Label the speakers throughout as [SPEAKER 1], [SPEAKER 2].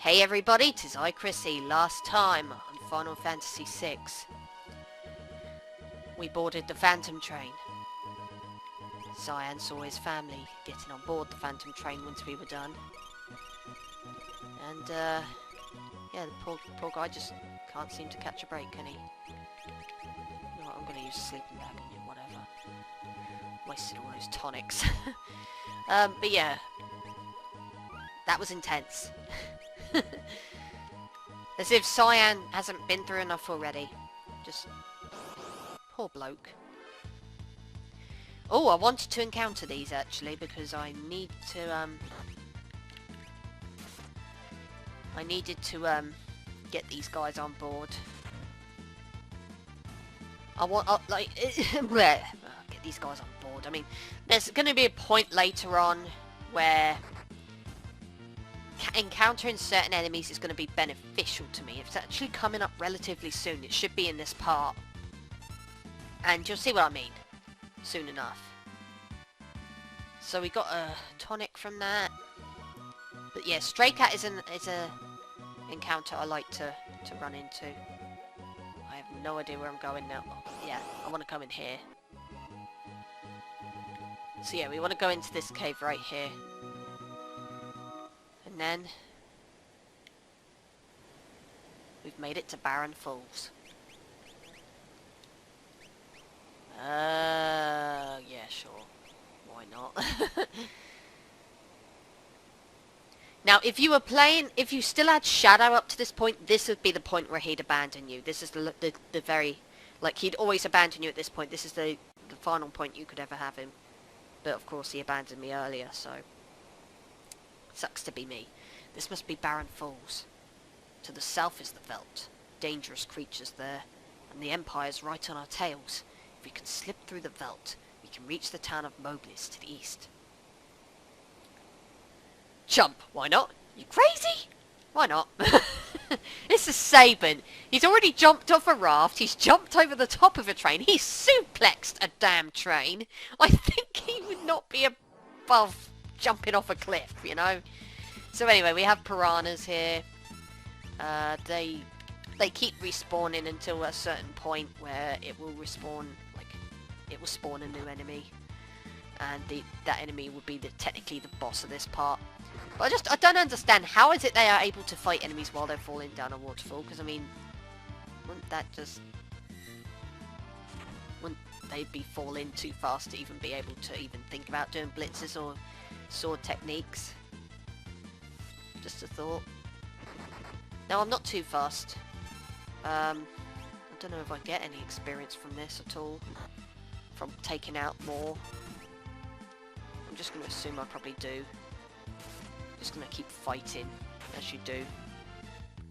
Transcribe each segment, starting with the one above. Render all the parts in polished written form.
[SPEAKER 1] Hey everybody, 'tis I, Chrissy. Last time on Final Fantasy VI, we boarded the Phantom Train. Cyan saw his family getting on board the Phantom Train once we were done. And, yeah, the poor guy just can't seem to catch a break, can he? You know what, I'm gonna use a sleeping bag on you, whatever. Wasted all those tonics. But yeah, that was intense. As if Cyan hasn't been through enough already. Just... poor bloke. Oh, I wanted to encounter these actually because I need to, I needed to, get these guys on board. I want, like, get these guys on board. I mean, there's going to be a point later on where encountering certain enemies is going to be beneficial to me. It's actually coming up relatively soon. It should be in this part. And you'll see what I mean soon enough. So we got a tonic from that. But yeah, Stray Cat is a encounter I like to run into. I have no idea where I'm going now. Oh, yeah, I want to come in here. So yeah, we want to go into this cave right here. And then we've made it to Barren Falls. Yeah, sure. Why not? Now, if you were playing, if you still had Shadow up to this point, this would be the point where he'd abandon you. This is the very, like, he'd always abandon you at this point. This is the final point you could ever have him. But, of course, he abandoned me earlier, so... sucks to be me. This must be Barren Falls. To the south is the Veldt. Dangerous creatures there. And the Empire's right on our tails. If we can slip through the Veldt, we can reach the town of Moglis to the east. Jump, why not? You crazy? Why not? This is Sabin. He's already jumped off a raft. He's jumped over the top of a train. He's suplexed a damn train. I think he would not be above jumping off a cliff, you know? So anyway, we have piranhas here. They keep respawning until a certain point where it will respawn, like, it will spawn a new enemy. And that enemy would be technically the boss of this part. But I don't understand, how is it they are able to fight enemies while they're falling down a waterfall? Because, I mean, wouldn't they be falling too fast to even be able to even think about doing blitzes or sword techniques? Just a thought. No, I'm not too fast. I don't know if I get any experience from this at all. From taking out more. I'm just going to assume I probably do. Just going to keep fighting, as you do.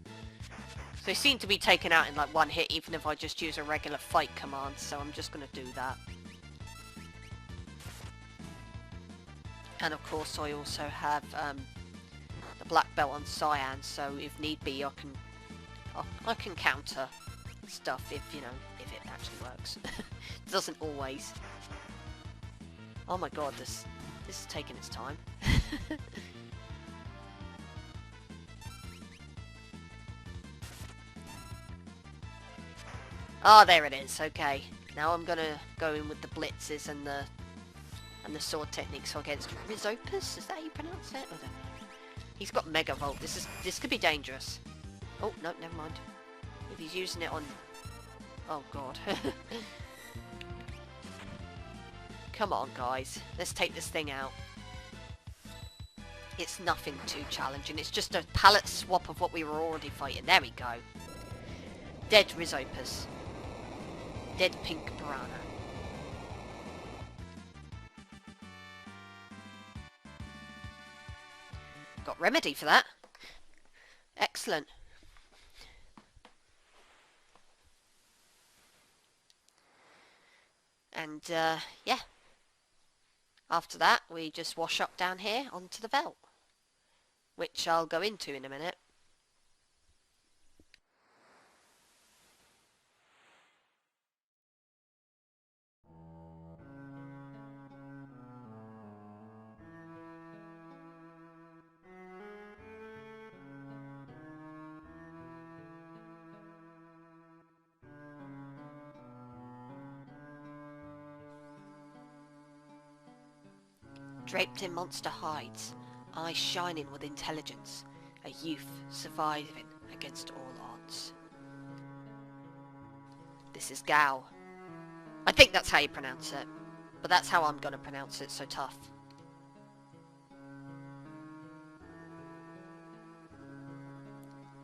[SPEAKER 1] So they seem to be taken out in like one hit, even if I just use a regular fight command, so I'm just going to do that. And of course I also have the black belt on Cyan, so if need be I can counter stuff if, you know, if it actually works. It doesn't always. Oh my god, this is taking its time. Oh, there it is. Okay. Now I'm gonna go in with the blitzes and the sword techniques against Rizopus. Is that how you pronounce it? I don't know. He's got Mega Volt. This could be dangerous. Oh no, never mind. If he's using it on... oh god. Come on, guys. Let's take this thing out. It's nothing too challenging. It's just a palette swap of what we were already fighting. There we go. Dead Rizopus. Dead pink piranha. Got remedy for that. Excellent. And, yeah. After that, we just wash up down here onto the Veldt. Which I'll go into in a minute. Draped in monster hides, eyes shining with intelligence, a youth surviving against all odds. This is Gao. I think that's how you pronounce it, but that's how I'm gonna pronounce it, so tough.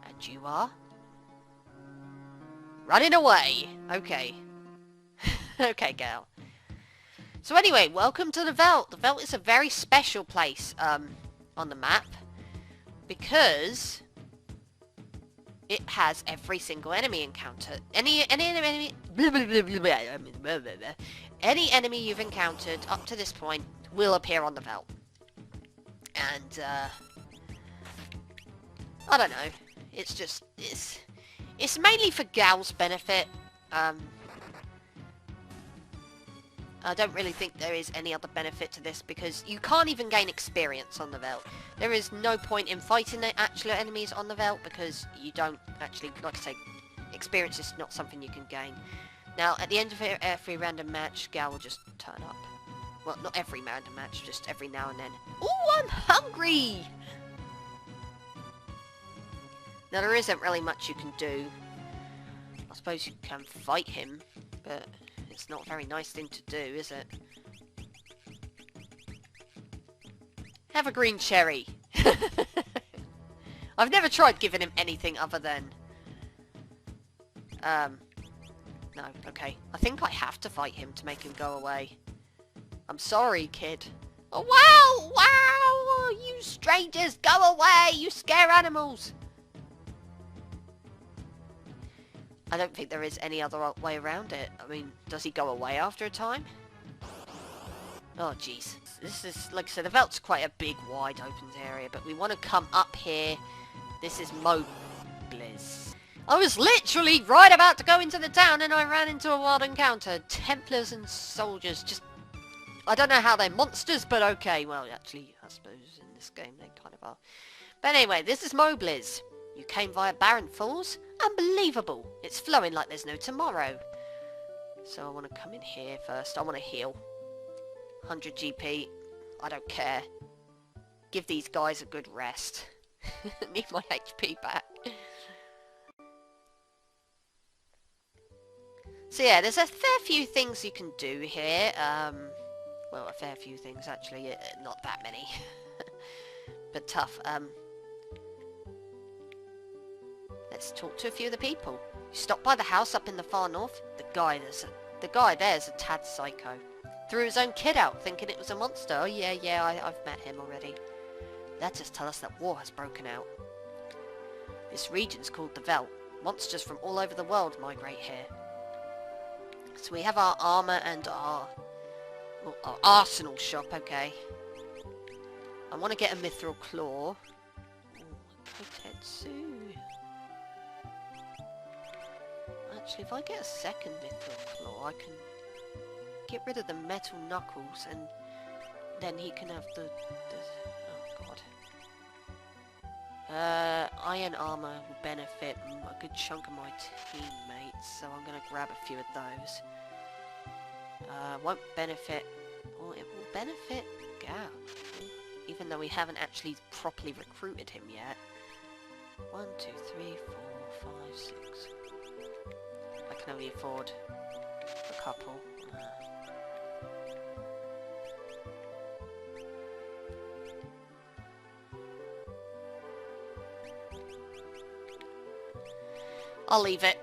[SPEAKER 1] And you are? Running away! Okay. Okay, Gao. So anyway, welcome to the Veldt. The Veldt is a very special place on the map because it has every single enemy encounter. Any enemy you've encountered up to this point will appear on the Veldt. And I don't know. It's just it's mainly for Gao's benefit. I don't really think there is any other benefit to this because you can't even gain experience on the Veldt. There is no point in fighting the actual enemies on the Veldt because you don't actually, like I say, experience is not something you can gain. Now, at the end of every random match, Gao will just turn up. Well, not every random match, just every now and then. Ooh, I'm hungry! Now, there isn't really much you can do. I suppose you can fight him, but it's not a very nice thing to do, is it? Have a green cherry. I've never tried giving him anything other than... No, okay. I think I have to fight him to make him go away. I'm sorry, kid. Oh, wow! Wow! You strangers, go away! You scare animals! I don't think there is any other way around it. I mean, does he go away after a time? Oh, jeez. This is, like I said, the Veldt's quite a big, wide, open area, but we want to come up here. This is Mobliz. I was literally right about to go into the town and I ran into a wild encounter. Templars and soldiers, just... I don't know how they're monsters, but okay. Well, actually, I suppose in this game they kind of are. But anyway, this is Mobliz. You came via Barren Falls? Unbelievable! It's flowing like there's no tomorrow. So I want to come in here first. I want to heal. 100 GP. I don't care. Give these guys a good rest. Need my HP back. So yeah, there's a fair few things you can do here. Well, a fair few things actually. Not that many. But tough. Let's talk to a few of the people. You stopped by the house up in the far north. The guy there's a tad psycho. Threw his own kid out, thinking it was a monster. Oh yeah, I've met him already. Letters tell us that war has broken out. This region's called the Veldt. Monsters from all over the world migrate here. So we have our armor and our arsenal shop. Okay. I want to get a mithril claw. Ooh, Kotetsu. Actually, if I get a second mithril claw, I can get rid of the metal knuckles, and then he can have the oh god. Iron armor will benefit a good chunk of my teammates, so I'm gonna grab a few of those. Won't benefit, or it will benefit Gao, even though we haven't actually properly recruited him yet. 1, 2, 3, 4, 5, 6. I can only afford a couple. I'll leave it.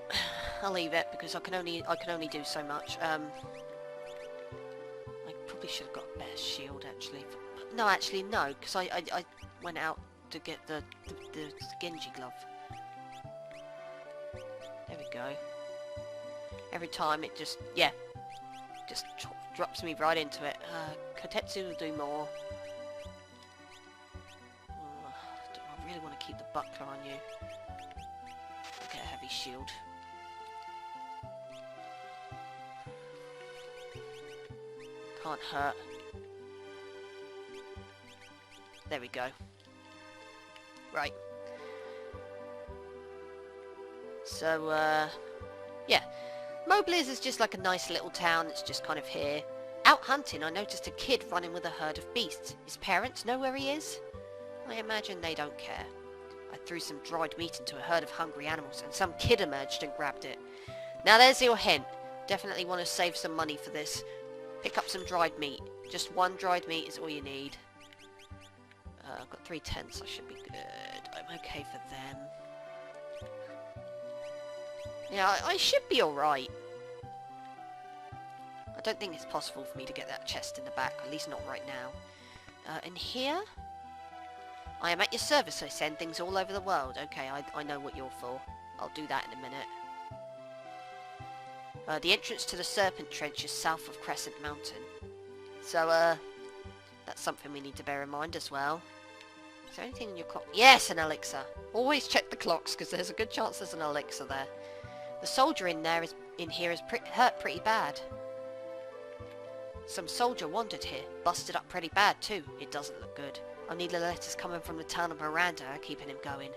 [SPEAKER 1] I'll leave it because I can only do so much. I probably should have got a better shield actually. No, actually no, because I went out to get the Genji glove. There we go. Every time it just drops me right into it. Kotetsu will do more. Oh, I really want to keep the buckler on you. Get a heavy shield. Can't hurt. There we go. Right. So, yeah. Mobliz is just like a nice little town that's just kind of here. Out hunting, I noticed a kid running with a herd of beasts. His parents know where he is? I imagine they don't care. I threw some dried meat into a herd of hungry animals, and some kid emerged and grabbed it. Now there's your hint. Definitely want to save some money for this. Pick up some dried meat. Just one dried meat is all you need. I've got 3 tents, I should be good. I'm okay for them. Yeah, I should be alright. I don't think it's possible for me to get that chest in the back, at least not right now. In here? I am at your service, I send things all over the world. Okay, I know what you're for. I'll do that in a minute. The entrance to the Serpent Trench is south of Crescent Mountain. So, that's something we need to bear in mind as well. Is there anything in your clock? Yes, an elixir. Always check the clocks, because there's a good chance there's an elixir there. The soldier in here is hurt pretty bad. Some soldier wandered here, busted up pretty bad too. It doesn't look good. I need the letters coming from the town of Miranda, keeping him going.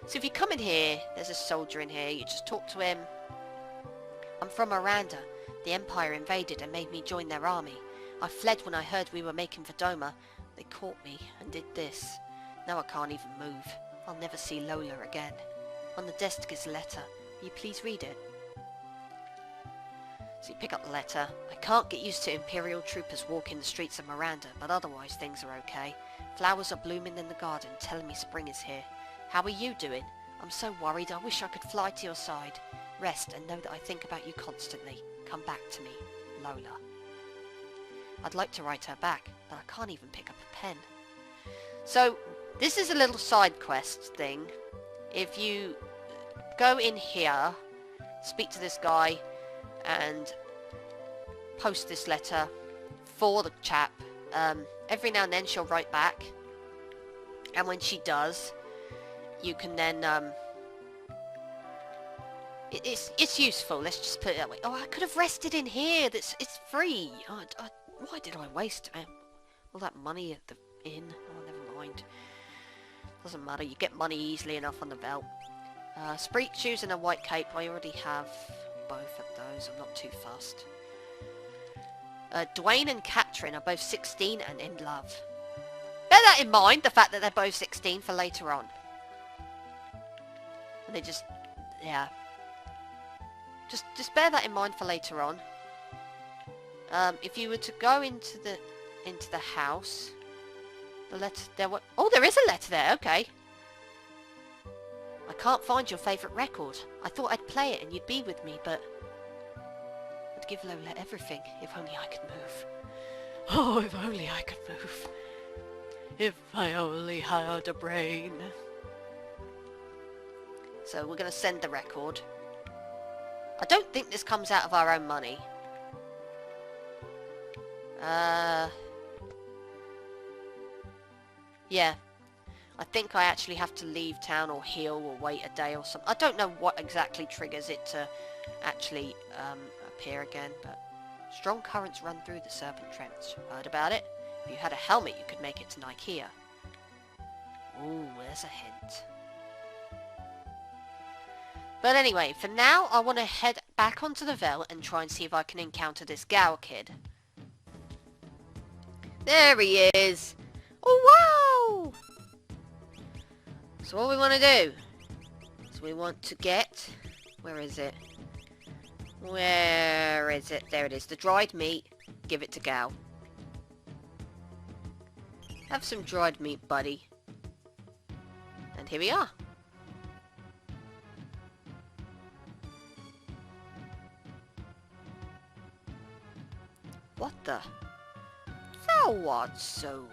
[SPEAKER 1] So if you come in here, there's a soldier in here, you just talk to him. I'm from Miranda. The Empire invaded and made me join their army. I fled when I heard we were making for Doma. They caught me and did this. Now I can't even move. I'll never see Lola again. On the desk is a letter. Will you please read it? So you pick up the letter. I can't get used to Imperial troopers walking the streets of Miranda, but otherwise things are okay. Flowers are blooming in the garden, telling me spring is here. How are you doing? I'm so worried, I wish I could fly to your side. Rest and know that I think about you constantly. Come back to me, Lola. I'd like to write her back, but I can't even pick up a pen. So, this is a little side quest thing. If you go in here, speak to this guy, and post this letter for the chap, every now and then she'll write back, and when she does, you can then, it's useful, let's just put it that way. Oh, I could have rested in here, it's free. Why did I waste all that money at the inn? Oh, never mind. Doesn't matter, you get money easily enough on the belt. Spreet shoes and a white cape, I already have both of those, I'm not too fussed. Dwayne and Catherine are both 16 and in love. Bear that in mind, the fact that they're both 16 for later on. And they just, yeah. Just bear that in mind for later on. If you were to go into the house, the letter there. Oh, there is a letter there. Okay. I can't find your favourite record. I thought I'd play it and you'd be with me, but I'd give Lola everything if only I could move. Oh, if only I could move. If I only had a brain. So we're going to send the record. I don't think this comes out of our own money. Yeah. I think I actually have to leave town or heal or wait a day or something. I don't know what exactly triggers it to actually appear again, but strong currents run through the Serpent Trench. Heard about it? If you had a helmet, you could make it to Nikea. Ooh, there's a hint. But anyway, for now, I want to head back onto the Veldt and try and see if I can encounter this Gau kid. There he is! Oh, wow! So what we want to do is we want to get... Where is it? Where is it? There it is. The dried meat. Give it to Gau. Have some dried meat, buddy. And here we are. What the? Thou art so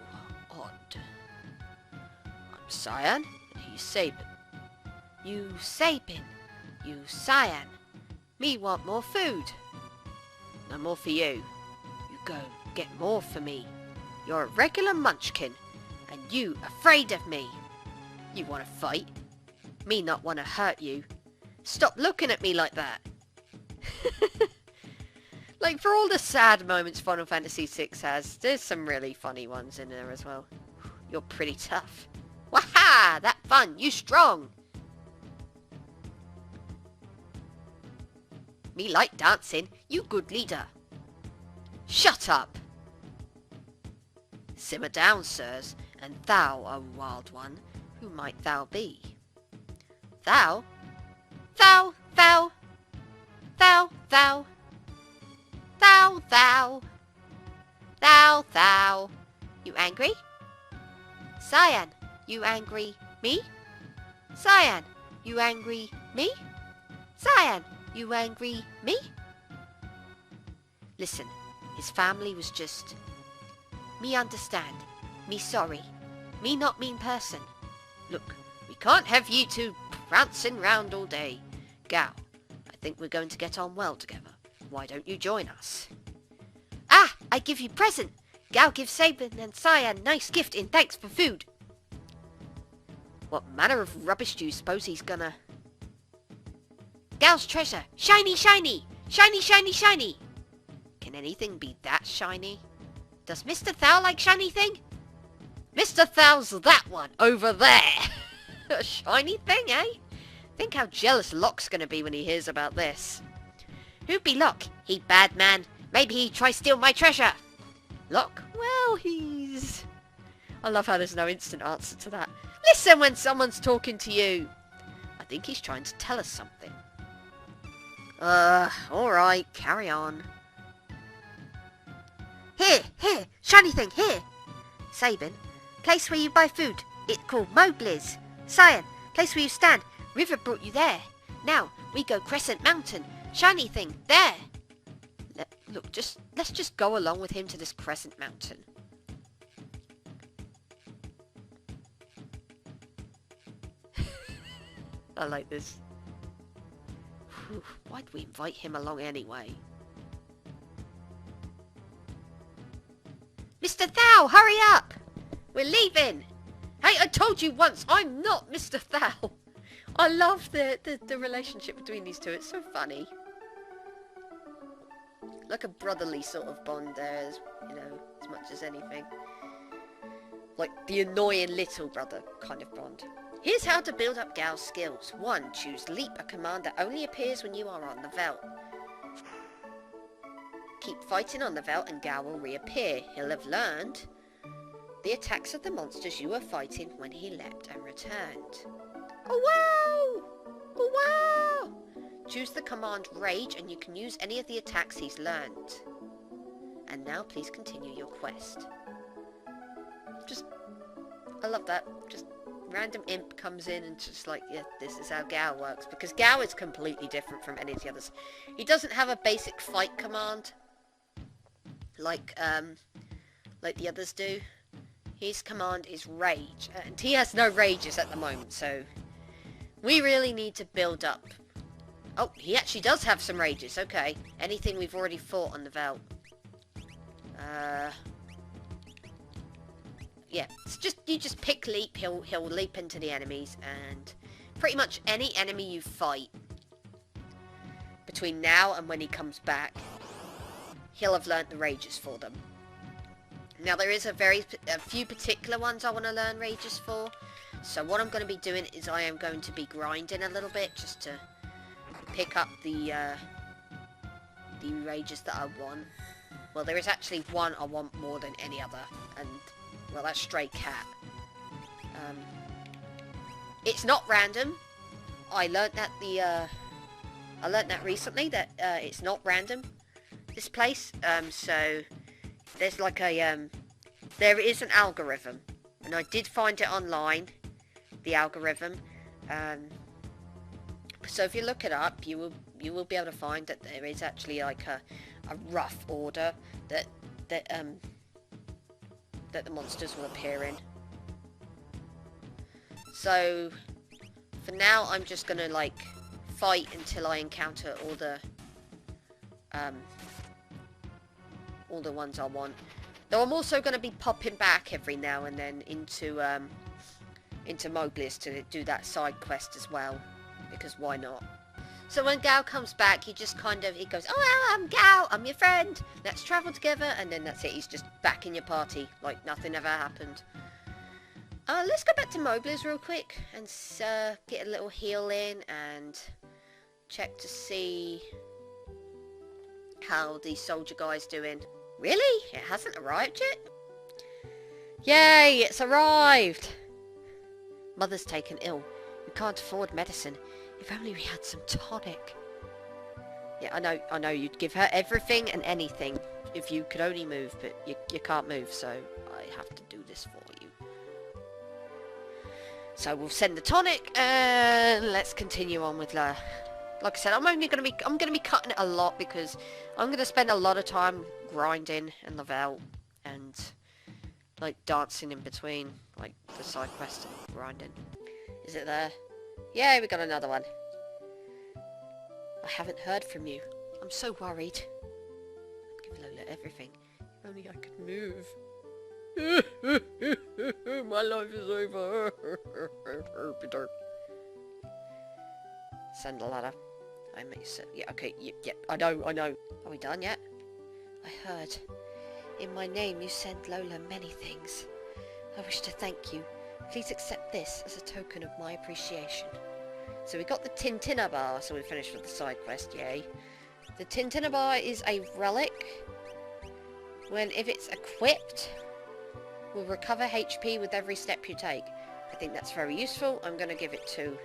[SPEAKER 1] odd. I'm Cyan, and he's Sabin. You Sabin. You Cyan. Me want more food. No more for you. You go get more for me. You're a regular munchkin, and you afraid of me. You want to fight? Me not want to hurt you. Stop looking at me like that. Like, for all the sad moments Final Fantasy VI has, there's some really funny ones in there as well. You're pretty tough. Waha! That fun! You strong! Me like dancing. You good leader. Shut up! Simmer down, sirs, and thou, O wild one, who might thou be? Thou? Thou, thou, thou, thou, thou, thou, thou, thou. You angry? Cyan, you angry me? Cyan, you angry me? Cyan, you angry me? Listen, his family was just... Me understand. Me sorry. Me not mean person. Look, we can't have you two prancing round all day. Gao, I think we're going to get on well together. Why don't you join us? Ah, I give you present. Gao gives Sabin and Cyan nice gift in thanks for food. What manner of rubbish do you suppose he's gonna... Gao's treasure. Shiny, shiny. Shiny, shiny, shiny. Can anything be that shiny? Does Mr. Thou like shiny thing? Mr. Thou's that one over there. A shiny thing, eh? Think how jealous Locke's gonna be when he hears about this. Who be Locke? He bad man. Maybe he try steal my treasure. Locke? Well, he's... I love how there's no instant answer to that. Listen when someone's talking to you. I think he's trying to tell us something. Alright, carry on. Here, shiny thing, here. Sabin, place where you buy food. It called Mowgli's. Cyan, place where you stand. River brought you there. Now, we go Crescent Mountain. Shiny thing, there. Look, let's just go along with him to this Crescent Mountain. I like this. Whew, why'd we invite him along anyway? Mr. Thou, hurry up! We're leaving! Hey, I told you once, I'm not Mr. Thou! I love the relationship between these two, it's so funny. Like a brotherly sort of bond there, as much as anything. Like the annoying little brother kind of bond. Here's how to build up Gao's skills. 1. Choose Leap, a command that only appears when you are on the veldt. Keep fighting on the veldt and Gao will reappear. He'll have learned the attacks of the monsters you were fighting when he leapt and returned. Oh wow! Oh wow! Choose the command Rage and you can use any of the attacks he's learned. And now please continue your quest. I love that. Just random imp comes in and just like, yeah, this is how Gao works. Because Gao is completely different from any of the others. He doesn't have a basic fight command like the others do. His command is Rage, and he has no rages at the moment, so we really need to build up. Oh, he actually does have some rages. Okay, anything we've already fought on the veldt. Yeah, it's you just pick Leap. He'll leap into the enemies, and pretty much any enemy you fight between now and when he comes back, he'll have learnt the rages for them. Now there is a few particular ones I want to learn rages for. So what I'm going to be doing is I am going to be grinding a little bit just to pick up the rages that I want. Well, there is actually one I want more than any other, and well, that's Stray Cat. It's not random. I learnt that recently, that it's not random, this place. So there's like a there is an algorithm, and I did find it online, the algorithm. So if you look it up, you will be able to find that there is actually like a rough order that the monsters will appear in. So for now, I'm just gonna like fight until I encounter all the ones I want. Though I'm also going to be popping back every now and then into Mowgli's to do that side quest as well, because why not? So when Gao comes back, he just he goes, oh, I'm Gao, I'm your friend, let's travel together, and then that's it. He's just back in your party like nothing ever happened. Let's go back to Mowgli's real quick and get a little heal in and check to see how the soldier guy's doing. Really? It hasn't arrived yet? Yay, it's arrived! Mother's taken ill. We can't afford medicine. If only we had some tonic. Yeah, I know you'd give her everything and anything if you could only move, but you can't move, so I have to do this for you. So we'll send the tonic, and let's continue on with like I said, I'm gonna be cutting it a lot because I'm gonna spend a lot of time grinding in the Veldt and like dancing in between, like the side quest and grinding. Is it there? Yeah, we got another one. I haven't heard from you. I'm so worried. I'd give Lola everything. If only I could move. My life is over. Send a letter. I may send. Yeah, okay. Yeah, I know. Are we done yet? I heard. In my name, you send Lola many things. I wish to thank you. Please accept this as a token of my appreciation. So we got the Tintinnabar, so we finished with the side quest, yay. The Tintinnabar is a relic. If it's equipped, will recover HP with every step you take. I think that's very useful. I'm going to give it to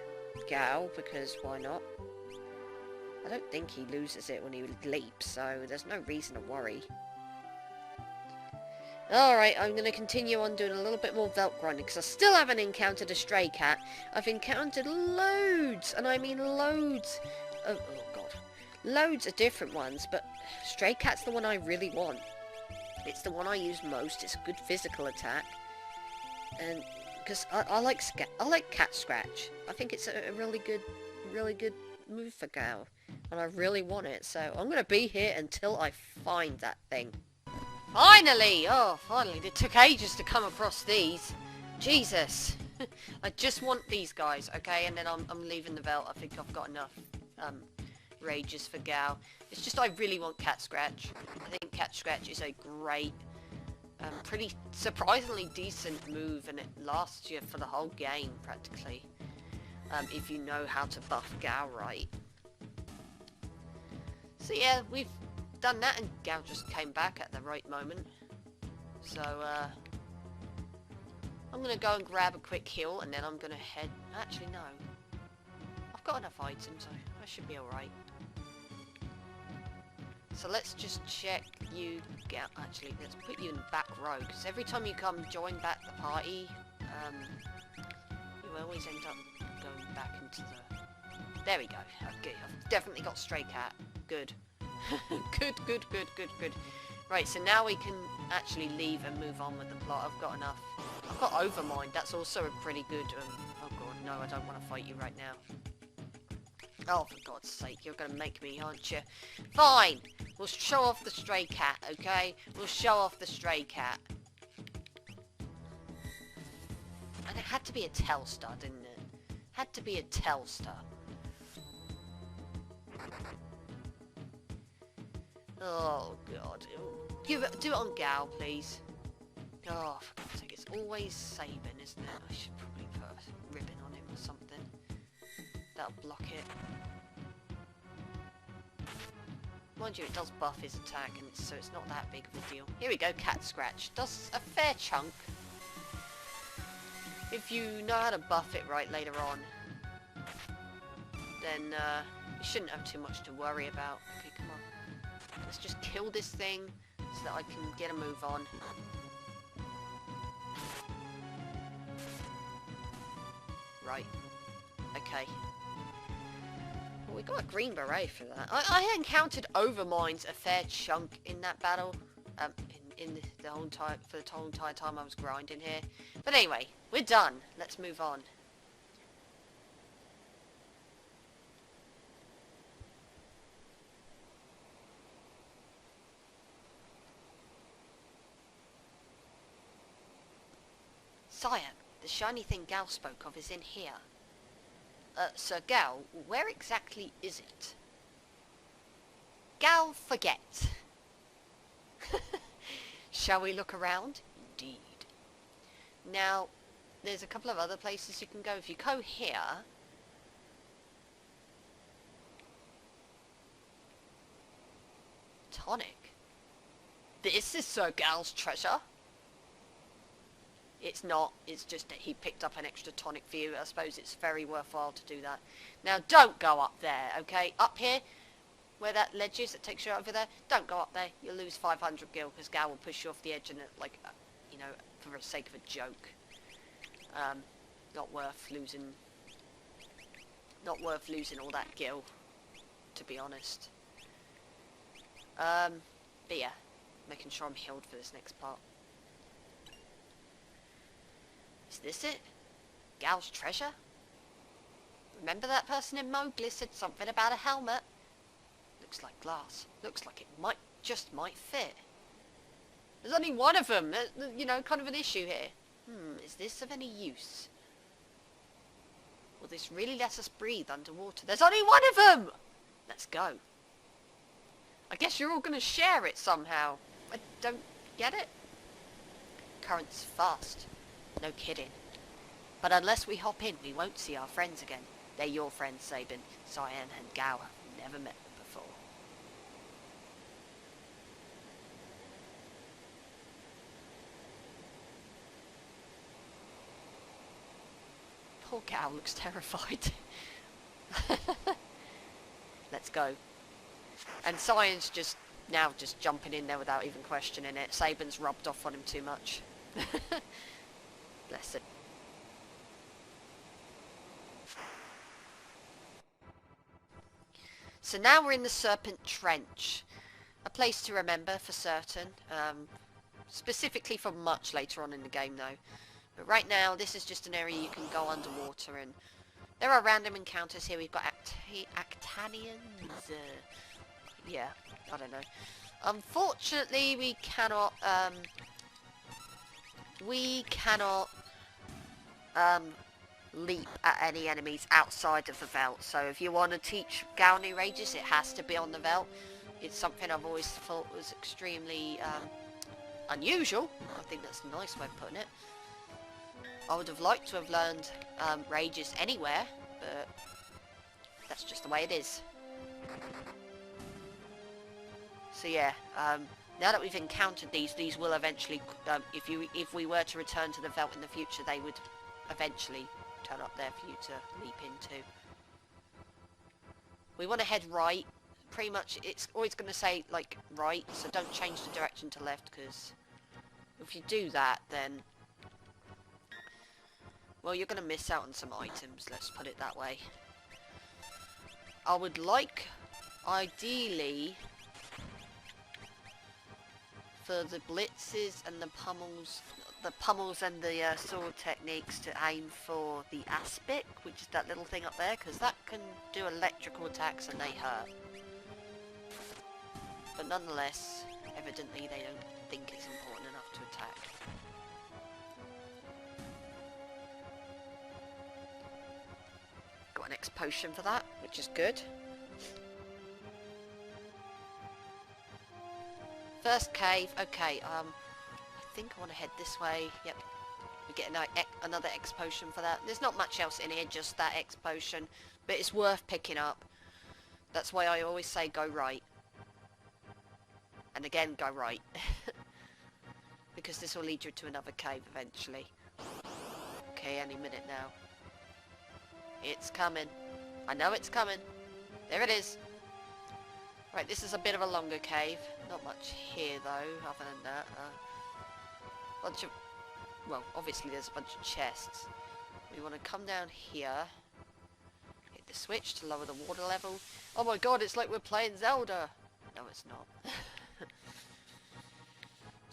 [SPEAKER 1] Gau, because why not? I don't think he loses it when he leaps, so there's no reason to worry. Alright, I'm going to continue on doing a little bit more Veldt grinding, because I still haven't encountered a stray cat. I've encountered loads, and I mean loads of, oh god, loads of different ones, but stray cat's the one I really want. It's the one I use most. It's a good physical attack, and because I like cat scratch. I think it's a really good move for Gau, and I really want it, so I'm going to be here until I find that thing. Finally! Oh, finally. It took ages to come across these. Jesus. I just want these guys, okay? And then I'm leaving the Veldt. I think I've got enough rages for Gau. It's just I really want Cat Scratch. I think Cat Scratch is a great, pretty surprisingly decent move, and it lasts you for the whole game, practically. If you know how to buff Gau right. So yeah, we've done that, and Gau just came back at the right moment. So I'm gonna go and grab a quick heal, and then I'm gonna head. Actually, no, I've got enough items, so I should be all right. So let's just check you. Actually, let's put you in the back row, because every time you come join back the party, you always end up going back into the. There we go. Okay, I've definitely got stray cat. Good. Good. Right, so now we can actually leave and move on with the plot. I've got enough. I've got Overmind. That's also a pretty good... oh god, no, I don't want to fight you right now. Oh, for God's sake, you're going to make me, aren't you? Fine! We'll show off the stray cat, okay? We'll show off the stray cat. And it had to be a Telstar, didn't it? Had to be a Telstar. Oh god. Do it on Gau, please. Oh, for God's sake, it's always Sabin, isn't it? I should probably put a ribbon on him or something. That'll block it. Mind you, it does buff his attack, and so it's not that big of a deal. Here we go, Cat Scratch. Does a fair chunk. If you know how to buff it right later on, then you shouldn't have too much to worry about. Okay, come on. Let's just kill this thing so that I can get a move on. Right. Okay. Well, we got a green beret for that. I encountered Overminds a fair chunk in that battle. In the whole time, for the whole entire time I was grinding here. But anyway, we're done. Let's move on. Sire, the shiny thing Gau spoke of is in here. Sir Gau, where exactly is it? Gau, forget. Shall we look around? Indeed. Now, there's a couple of other places you can go. If you go here... Tonic? this is Sir Gal's treasure. It's not. It's just that he picked up an extra tonic for you. I suppose it's very worthwhile to do that. Now, don't go up there, okay? Up here, where that ledge is that takes you over there, don't go up there. You'll lose 500 gil because Gal will push you off the edge and, like, you know, for the sake of a joke. Not worth losing. Not worth losing all that gil, to be honest. But yeah, making sure I'm healed for this next part. Is this it? Gal's treasure? Remember that person in Mowgli said something about a helmet? Looks like glass. Looks like it just might fit. There's only one of them. You know, kind of an issue here. Is this of any use? Will this really let us breathe underwater? There's only one of them! Let's go. I guess you're all going to share it somehow. I don't get it. Current's fast. No kidding. But unless we hop in, we won't see our friends again. They're your friends, Sabin. Cyan and Gao have never met before. Poor Gao looks terrified. Let's go. And Cyan's just jumping in there without even questioning it. Sabin's rubbed off on him too much. Bless it. So now we're in the Serpent Trench. A place to remember for certain. Specifically for much later on in the game though. But right now this is just an area you can go underwater and there are random encounters here. We've got Actanians. Yeah, I don't know. Unfortunately we cannot leap at any enemies outside of the Veldt. So if you want to teach Gao new rages, it has to be on the Veldt. It's something I've always thought was extremely unusual. I think that's a nice way of putting it. I would have liked to have learned rages anywhere, but that's just the way it is. So yeah, now that we've encountered these will eventually, if we were to return to the Veldt in the future, they would eventually turn up there for you to leap into. We want to head right. Pretty much, it's always going to say, like, right, so don't change the direction to left, because if you do that, then, well, you're going to miss out on some items, let's put it that way. I would like, ideally, for the blitzes and the pummels and the sword techniques to aim for the aspic, which is that little thing up there, because that can do electrical attacks and they hurt. But nonetheless, evidently they don't think it's important enough to attack. Got an X potion for that, which is good. First cave, okay, I think I want to head this way. Yep, we get another X potion for that. There's not much else in here, just that X potion, but it's worth picking up. That's why I always say go right. And again, go right. Because this will lead you to another cave eventually. Okay, any minute now. It's coming. I know it's coming. There it is. Right, this is a bit of a longer cave. Not much here though, other than that. Bunch of, well, obviously there's a bunch of chests. We want to come down here. Hit the switch to lower the water level. Oh my god, it's like we're playing Zelda. No, it's not.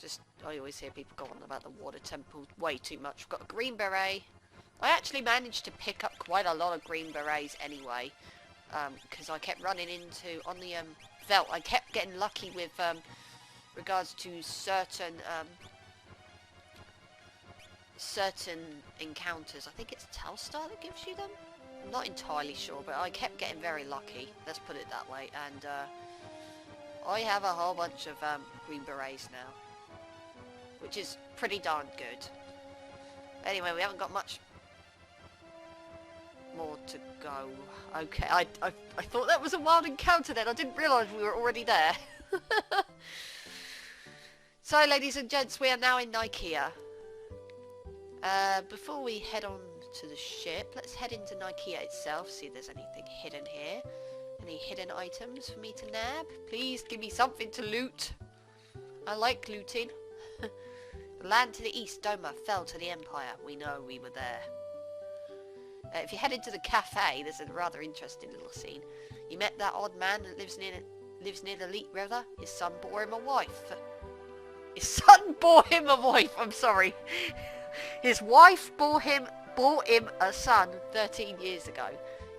[SPEAKER 1] Just, I always hear people go on about the water temple way too much. We've got a green beret. I actually managed to pick up quite a lot of green berets anyway. Because I kept running into, on the Veldt, I kept getting lucky with regards to certain encounters. I think it's Telstar that gives you them? I'm not entirely sure, but I kept getting very lucky. Let's put it that way. And I have a whole bunch of green berets now, which is pretty darn good. Anyway, we haven't got much more to go. Okay, I thought that was a wild encounter then. I didn't realise we were already there. So, ladies and gents, we are now in Nikea. Before we head on to the ship, let's head into Nikea itself, see if there's anything hidden here. Any hidden items for me to nab? Please give me something to loot. I like looting. The land to the east, Doma, fell to the Empire. We know, we were there. If you head into the cafe, there's a rather interesting little scene. You met that odd man that lives near the Leet River. His son bore him a wife. His son bore him a wife, I'm sorry. His wife bore him a son 13 years ago.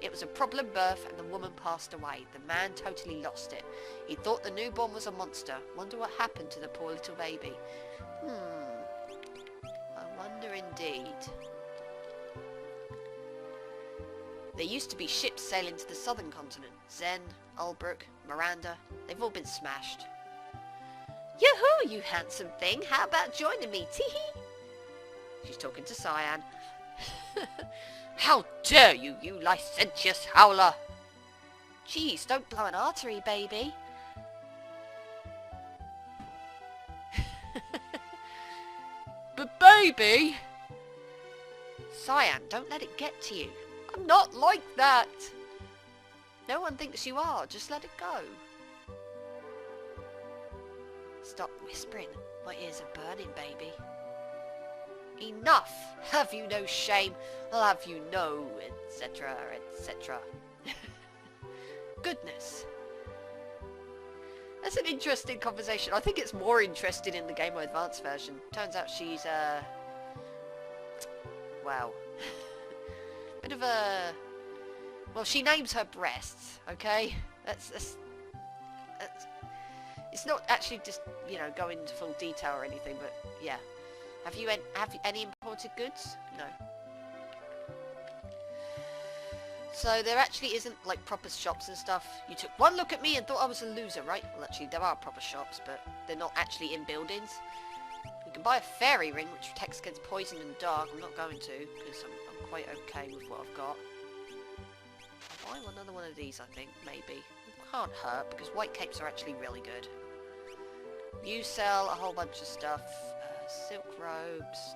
[SPEAKER 1] It was a problem birth and the woman passed away. The man totally lost it. He thought the newborn was a monster. Wonder what happened to the poor little baby. I wonder indeed. There used to be ships sailing to the southern continent. Zen, Ulbrich, Miranda. They've all been smashed. Yoo-hoo, you handsome thing. How about joining me? Tee-hee. She's talking to Cyan. How dare you, you licentious howler! Jeez, don't blow an artery, baby. But baby! Cyan, don't let it get to you. I'm not like that. No one thinks you are. Just let it go. Stop whispering. My ears are burning, baby. Enough! Have you no shame? I'll have you know, etc., etc. Goodness. That's an interesting conversation. I think it's more interesting in the Game Boy Advance version. Turns out she's, well, bit of a... Well, she names her breasts, okay? That's it's not actually just, you know, go into full detail or anything, but yeah. Have you any imported goods? No. So there actually isn't like proper shops and stuff. You took one look at me and thought I was a loser, right? Well, actually there are proper shops, but they're not actually in buildings. You can buy a fairy ring which protects against poison and dark. I'm not going to because I'm quite okay with what I've got. I'll buy another one of these, I think, maybe. It can't hurt because white capes are actually really good. You sell a whole bunch of stuff. Silk robes.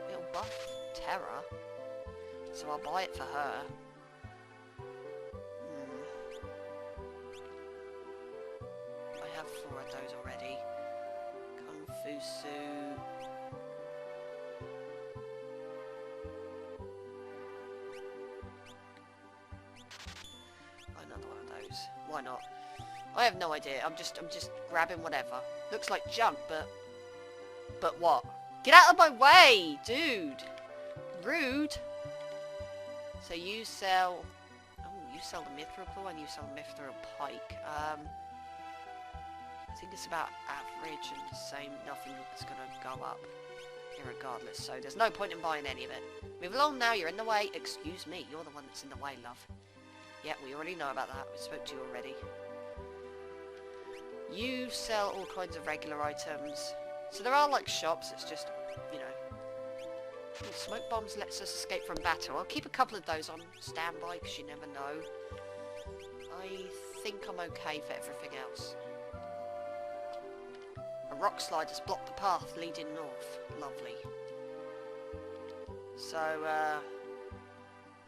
[SPEAKER 1] It'll buff Terra. So I'll buy it for her. I have 4 of those already. Kung Fu suit. Another one of those. Why not? I have no idea. I'm just grabbing whatever. Looks like junk, but what? Get out of my way, dude. Rude. So you sell... Oh, you sell the Mithril Claw and you sell the Mithril Pike. I think it's about average and the same. Nothing is going to go up irregardless. So there's no point in buying any of it. Move along now. You're in the way. Excuse me. You're the one that's in the way, love. Yeah, we already know about that. We spoke to you already. You sell all kinds of regular items. So there are like shops. It's just, you know... Smoke bombs lets us escape from battle. I'll keep a couple of those on standby because you never know. I think I'm okay for everything else. A rock slide has blocked the path leading north. Lovely. So,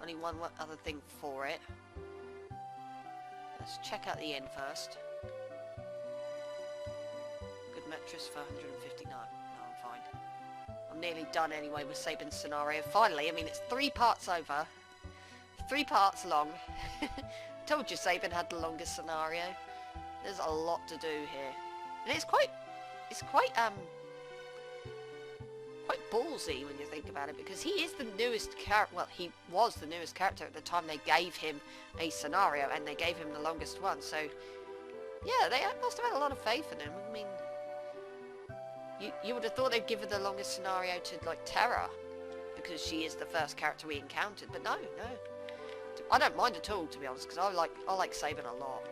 [SPEAKER 1] only one other thing for it. Let's check out the inn first. Good mattress for 159. No, I'm fine. I'm nearly done anyway with Sabin's scenario. Finally, I mean, it's 3 parts over. 3 parts long. Told you Sabin had the longest scenario. There's a lot to do here. And it's quite ballsy when you think about it, because he is the newest character. Well, he was the newest character at the time they gave him a scenario, and they gave him the longest one. So, yeah, they must have had a lot of faith in him. I mean, you would have thought they'd give her the longest scenario to, like, Terra, because she is the first character we encountered. But no. I don't mind at all, to be honest, because I like Sabin a lot.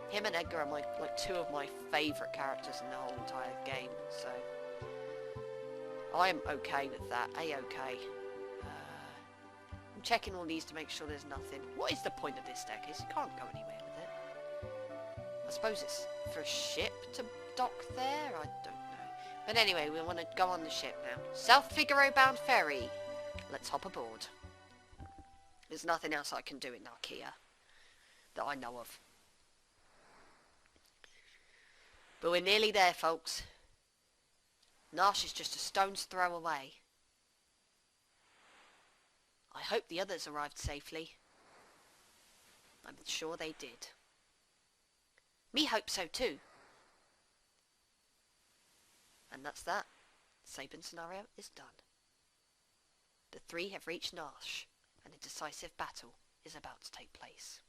[SPEAKER 1] Him and Edgar are like 2 of my favourite characters in the whole entire game, so... I am okay with that. A-okay. I'm checking all these to make sure there's nothing. What is the point of this deck? You can't go anywhere with it. I suppose it's for a ship to dock there? I don't know. But anyway, we want to go on the ship now. South Figaro bound ferry. Let's hop aboard. There's nothing else I can do in Narkia that I know of. But we're nearly there, folks. Narshe is just a stone's throw away. I hope the others arrived safely. I'm sure they did. Me hope so too. And that's that. Sabin scenario is done. The three have reached Narshe, and a decisive battle is about to take place.